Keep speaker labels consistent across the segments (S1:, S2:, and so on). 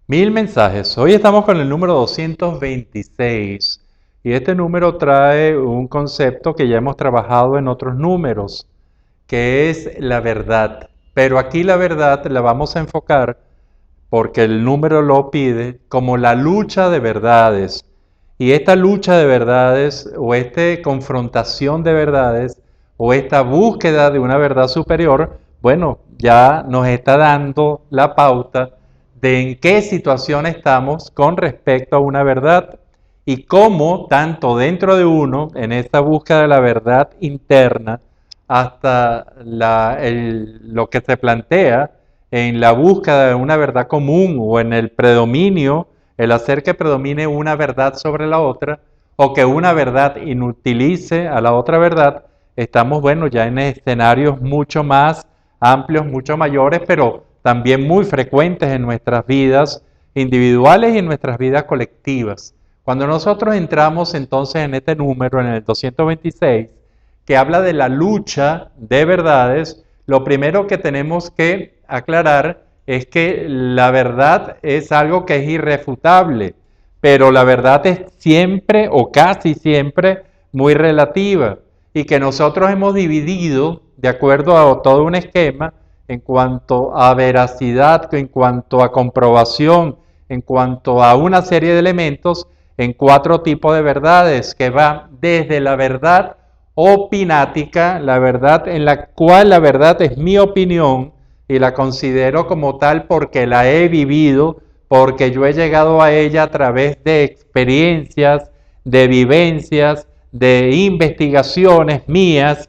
S1: Mil mensajes. Hoy estamos con el número 226 y este número trae un concepto que ya hemos trabajado en otros números, que es la verdad. Pero aquí la verdad la vamos a enfocar porque el número lo pide como la lucha de verdades. Y esta lucha de verdades o esta confrontación de verdades o esta búsqueda de una verdad superior, bueno, ya nos está dando la pauta de en qué situación estamos con respecto a una verdad y cómo tanto dentro de uno, en esta búsqueda de la verdad interna, hasta lo que se plantea en la búsqueda de una verdad común o en el predominio, el hacer que predomine una verdad sobre la otra, o que una verdad inutilice a la otra verdad, estamos, bueno, ya en escenarios mucho más amplios, mucho mayores, pero también muy frecuentes en nuestras vidas individuales y en nuestras vidas colectivas. Cuando nosotros entramos entonces en este número, en el 226, que habla de la lucha de verdades, lo primero que tenemos que aclarar es que la verdad es algo que es irrefutable, pero la verdad es siempre o casi siempre muy relativa y que nosotros hemos dividido de acuerdo a todo un esquema en cuanto a veracidad, en cuanto a comprobación, en cuanto a una serie de elementos en cuatro tipos de verdades que van desde la verdad opinática, la verdad en la cual la verdad es mi opinión y la considero como tal porque la he vivido, porque yo he llegado a ella a través de experiencias, de vivencias, de investigaciones mías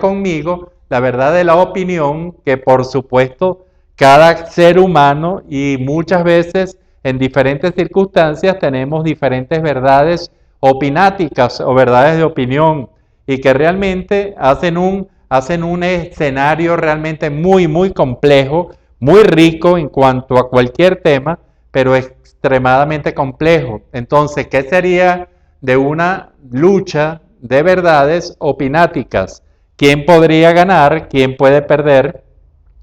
S1: conmigo, la verdad de la opinión que por supuesto cada ser humano y muchas veces en diferentes circunstancias tenemos diferentes verdades opináticas o verdades de opinión y que realmente hacen un escenario realmente muy complejo, muy rico en cuanto a cualquier tema, pero extremadamente complejo. Entonces, ¿qué sería de una lucha de verdades opináticas? ¿Quién podría ganar? ¿Quién puede perder?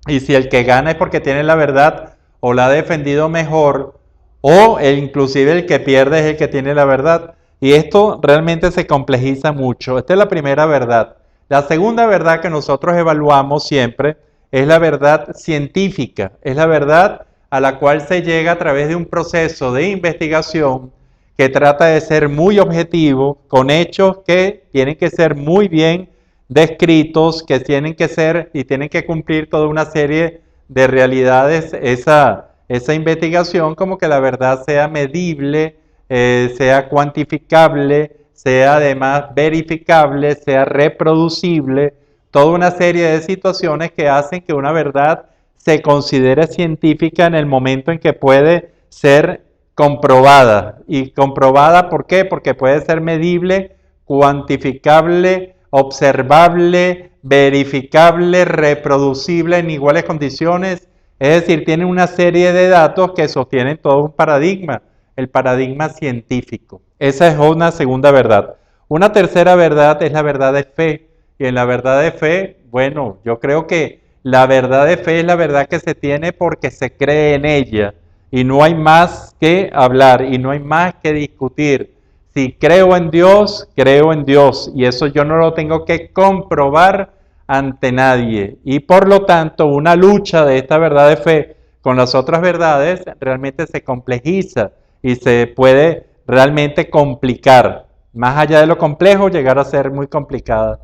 S1: Y si el que gana es porque tiene la verdad o la ha defendido mejor, o inclusive el que pierde es el que tiene la verdad. Y esto realmente se complejiza mucho. Esta es la primera verdad. La segunda verdad que nosotros evaluamos siempre es la verdad científica, es la verdad a la cual se llega a través de un proceso de investigación que trata de ser muy objetivo, con hechos que tienen que ser muy bien descritos, que tienen que ser y tienen que cumplir toda una serie de realidades, esa investigación, como que la verdad sea medible, sea cuantificable, sea además verificable, sea reproducible, toda una serie de situaciones que hacen que una verdad se considere científica en el momento en que puede ser comprobada. ¿Y comprobada por qué? Porque puede ser medible, cuantificable, observable, verificable, reproducible en iguales condiciones. Es decir, tiene una serie de datos que sostienen todo un paradigma, el paradigma científico. Esa es una segunda verdad. Una tercera verdad es la verdad de fe. Y en la verdad de fe, bueno, yo creo que la verdad de fe es la verdad que se tiene porque se cree en ella. Y no hay más que hablar y no hay más que discutir. Si creo en Dios, creo en Dios. Y eso yo no lo tengo que comprobar ante nadie. Y por lo tanto, una lucha de esta verdad de fe con las otras verdades realmente se complejiza y se puede realmente complicar. Más allá de lo complejo, llegar a ser muy complicada.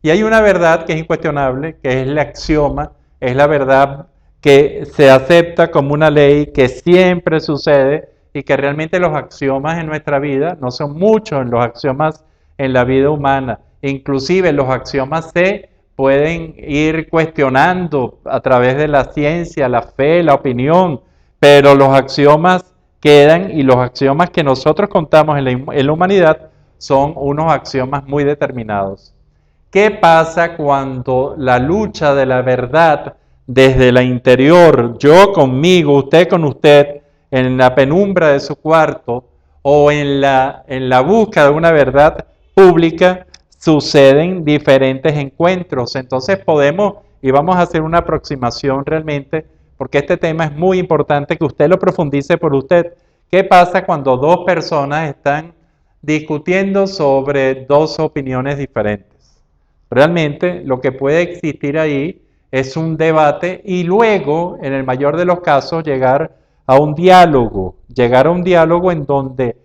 S1: Y hay una verdad que es incuestionable, que es el axioma, es la verdad que se acepta como una ley, que siempre sucede y que realmente los axiomas en nuestra vida no son muchos los axiomas en la vida humana. Inclusive los axiomas se pueden ir cuestionando a través de la ciencia, la fe, la opinión, pero los axiomas quedan y los axiomas que nosotros contamos en la humanidad son unos axiomas muy determinados. ¿Qué pasa cuando la lucha de la verdad desde la interior, yo conmigo, usted con usted, en la penumbra de su cuarto o en la búsqueda de una verdad pública, suceden diferentes encuentros? Entonces podemos, y vamos a hacer una aproximación realmente, porque este tema es muy importante que usted lo profundice por usted. ¿Qué pasa cuando dos personas están discutiendo sobre dos opiniones diferentes? Realmente lo que puede existir ahí es un debate y luego, en el mayor de los casos, llegar a un diálogo en donde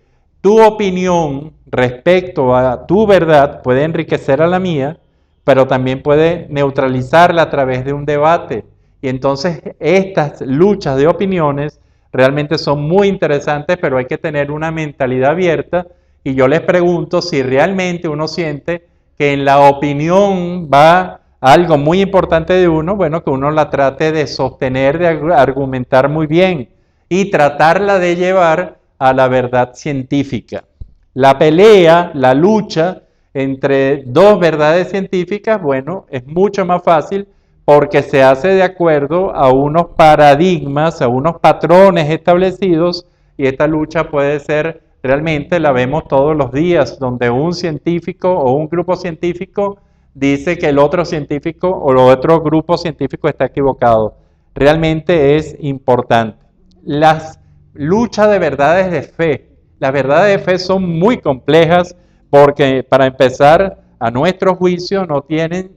S1: tu opinión respecto a tu verdad puede enriquecer a la mía, pero también puede neutralizarla a través de un debate. Y entonces estas luchas de opiniones realmente son muy interesantes, pero hay que tener una mentalidad abierta. Y yo les pregunto si realmente uno siente que en la opinión va algo muy importante de uno, bueno, que uno la trate de sostener, de argumentar muy bien y tratarla de llevar a la verdad científica. La pelea, la lucha entre dos verdades científicas, bueno, es mucho más fácil porque se hace de acuerdo a unos paradigmas, a unos patrones establecidos, y esta lucha puede ser, realmente la vemos todos los días, donde un científico o un grupo científico dice que el otro científico o el otro grupo científico está equivocado. Realmente es importante. Las luchas de verdades de fe, las verdades de fe son muy complejas porque, para empezar, a nuestro juicio no tienen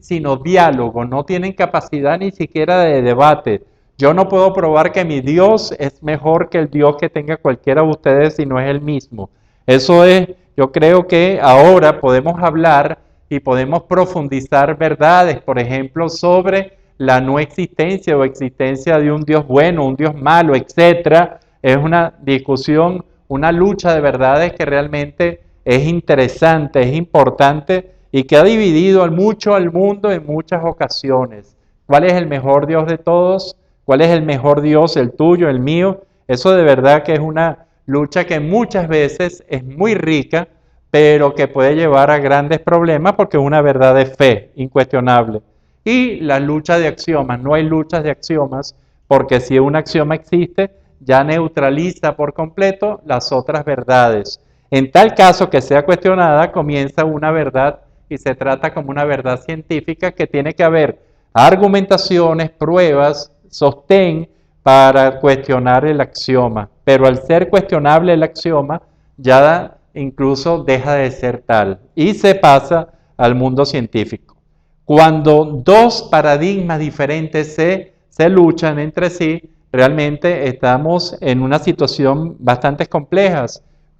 S1: sino diálogo, no tienen capacidad ni siquiera de debate. Yo no puedo probar que mi Dios es mejor que el Dios que tenga cualquiera de ustedes si no es el mismo. Eso es, yo creo que ahora podemos hablar y podemos profundizar verdades, por ejemplo, sobre la no existencia o existencia de un Dios bueno, un Dios malo, etcétera. Es una discusión, una lucha de verdades que realmente es interesante, es importante y que ha dividido mucho al mundo en muchas ocasiones. ¿Cuál es el mejor Dios de todos? ¿Cuál es el mejor Dios, el tuyo, el mío? Eso de verdad que es una lucha que muchas veces es muy rica, pero que puede llevar a grandes problemas porque es una verdad de fe, incuestionable. Y la lucha de axiomas, no hay luchas de axiomas, porque si un axioma existe, ya neutraliza por completo las otras verdades. En tal caso que sea cuestionada, comienza una verdad y se trata como una verdad científica que tiene que haber argumentaciones, pruebas, sostén para cuestionar el axioma. Pero al ser cuestionable el axioma, ya incluso deja de ser tal y se pasa al mundo científico. Cuando dos paradigmas diferentes se luchan entre sí, realmente estamos en una situación bastante compleja.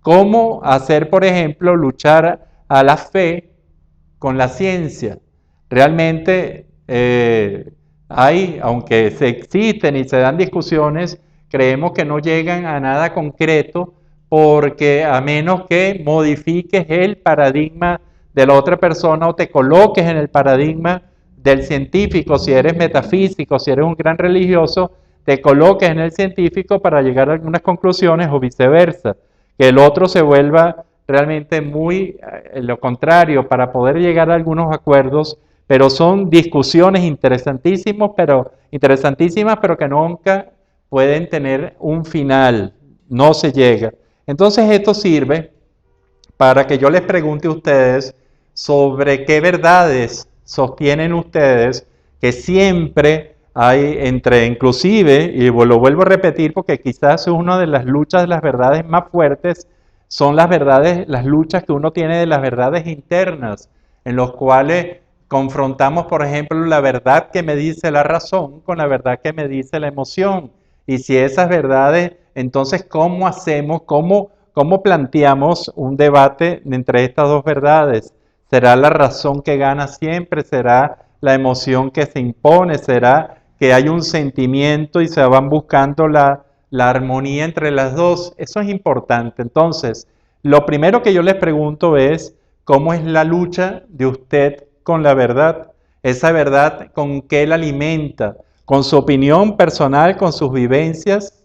S1: ¿Cómo hacer, por ejemplo, luchar a la fe con la ciencia? Realmente aunque se existen y se dan discusiones, creemos que no llegan a nada concreto porque a menos que modifiques el paradigma de la otra persona o te coloques en el paradigma del científico, si eres metafísico, si eres un gran religioso, te coloques en el científico para llegar a algunas conclusiones o viceversa, que el otro se vuelva realmente muy lo contrario para poder llegar a algunos acuerdos, pero son discusiones interesantísimas, pero que nunca pueden tener un final, no se llega. Entonces esto sirve para que yo les pregunte a ustedes sobre qué verdades sostienen ustedes que siempre hay inclusive, y lo vuelvo a repetir porque quizás es una de las luchas de las verdades más fuertes, son las verdades, las luchas que uno tiene de las verdades internas, en los cuales confrontamos, por ejemplo, la verdad que me dice la razón con la verdad que me dice la emoción. Y si esas verdades, entonces, ¿cómo hacemos, cómo planteamos un debate entre estas dos verdades? ¿Será la razón que gana siempre? ¿Será la emoción que se impone? ¿Será que hay un sentimiento y se van buscando la armonía entre las dos? Eso es importante. Entonces, lo primero que yo les pregunto es, ¿cómo es la lucha de usted con la verdad? Esa verdad, ¿con qué la alimenta? ¿Con su opinión personal, con sus vivencias,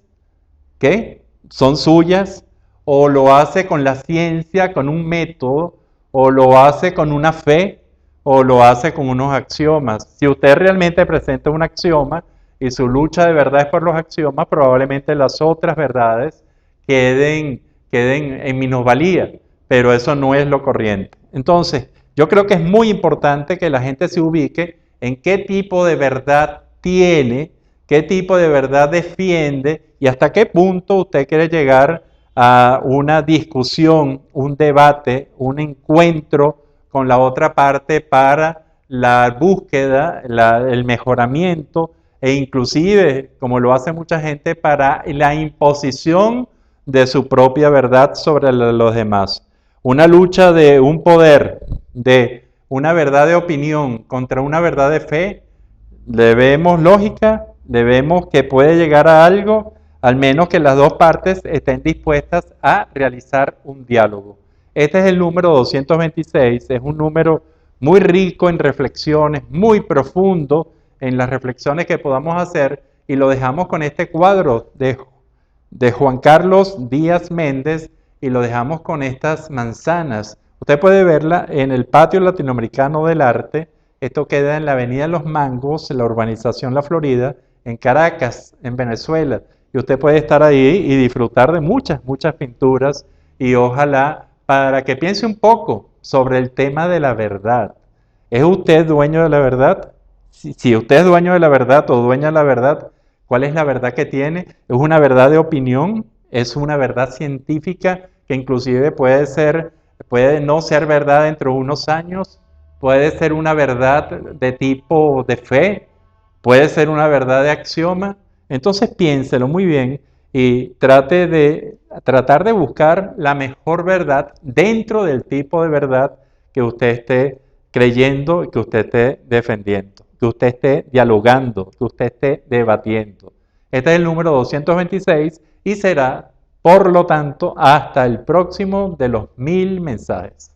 S1: que son suyas? ¿O lo hace con la ciencia, con un método? ¿O lo hace con una fe? ¿O lo hace con unos axiomas? Si usted realmente presenta un axioma y su lucha de verdad es por los axiomas, probablemente las otras verdades queden en minusvalía, pero eso no es lo corriente. Entonces, yo creo que es muy importante que la gente se ubique en qué tipo de verdad tiene, qué tipo de verdad defiende y hasta qué punto usted quiere llegar a una discusión, un debate, un encuentro con la otra parte para la búsqueda, el mejoramiento e inclusive, como lo hace mucha gente, para la imposición de su propia verdad sobre los demás. Una lucha de un poder, de una verdad de opinión contra una verdad de fe, le vemos lógica, le vemos que puede llegar a algo, al menos que las dos partes estén dispuestas a realizar un diálogo. Este es el número 226, es un número muy rico en reflexiones, muy profundo en las reflexiones que podamos hacer, y lo dejamos con este cuadro de Juan Carlos Díaz Méndez y lo dejamos con estas manzanas. Usted puede verla en el Patio Latinoamericano del Arte. Esto queda en la Avenida Los Mangos, en la urbanización La Florida, en Caracas, en Venezuela. Y usted puede estar ahí y disfrutar de muchas, muchas pinturas, y ojalá para que piense un poco sobre el tema de la verdad. ¿Es usted dueño de la verdad? Si usted es dueño de la verdad o dueña de la verdad, ¿cuál es la verdad que tiene? ¿Es una verdad de opinión? ¿Es una verdad científica que inclusive puede no ser verdad dentro de unos años? ¿Puede ser una verdad de tipo de fe? ¿Puede ser una verdad de axioma? Entonces piénselo muy bien y tratar de buscar la mejor verdad dentro del tipo de verdad que usted esté creyendo y que usted esté defendiendo, que usted esté dialogando, que usted esté debatiendo. Este es el número 226 y será, por lo tanto, hasta el próximo de los 1000 mensajes.